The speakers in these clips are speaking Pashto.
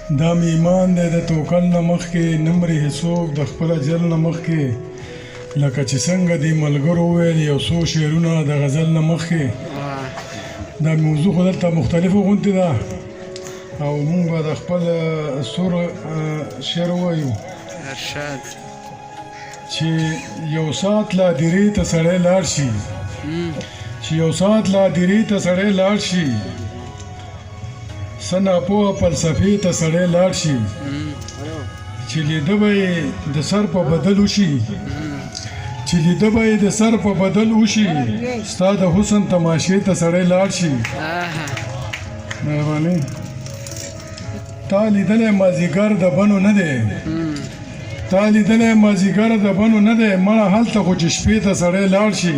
دا مې ایمان دی د توکل نه مخکې نه مري هېڅوک د خپل اجل نه مخکې لکه چې څنګه دې ملګرو وویل یو څو شعرونه د غزل نه مخکې دا موضوع خو دلته مختلفو غوندې ده او موږ به د خپل سور شعر ووایو چې یو ساعت لا دیرې ته سړی لاړ شي چې یو ساعت لا دیرې ته سړی لاړ شي څه ناپوهه فلسفې ته سړی لاړ شي چې لیده به یې د سر په بدل وشي چې لیده به یې د سر په بدل وشي ستا د حسن تماشې ته سړی لاړ شي مهرباني تا لیدلی مازدیګر د بنو نه دی تا لیدلی مازدیګر د بنو نه دی مړه هلته خو چې شپې ته سړی لاړ شي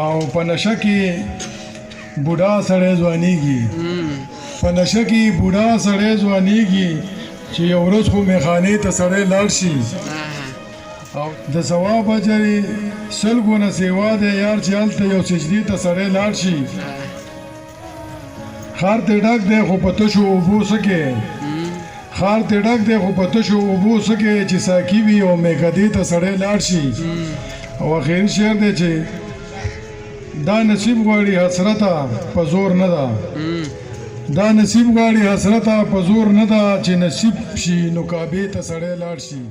او په نشه کې بوډا سړی ځوانېږي په نشه کې بوډا سړی ځوانېږي چې یو ورځ خو میخانې ته سړی لاړ شي او د ثواب اجر یې سل ګونه سیوا دی یار چې هلته یو سجدې ته سړی لاړ شي ښار ته ډک دی خو په تشو اوبو څه کې ښار ته ډک دی خو په تشو اوبو څه کې چې ساقي وي او میکدې ته سړی لاړ شي او اخري شعر دی چې دا نصیب غواړي حسرته په زور نه ده دا نصیب غواړي حسرته په زور نه ده چې نصیب شي نو کعبې ته سړی لاړ شي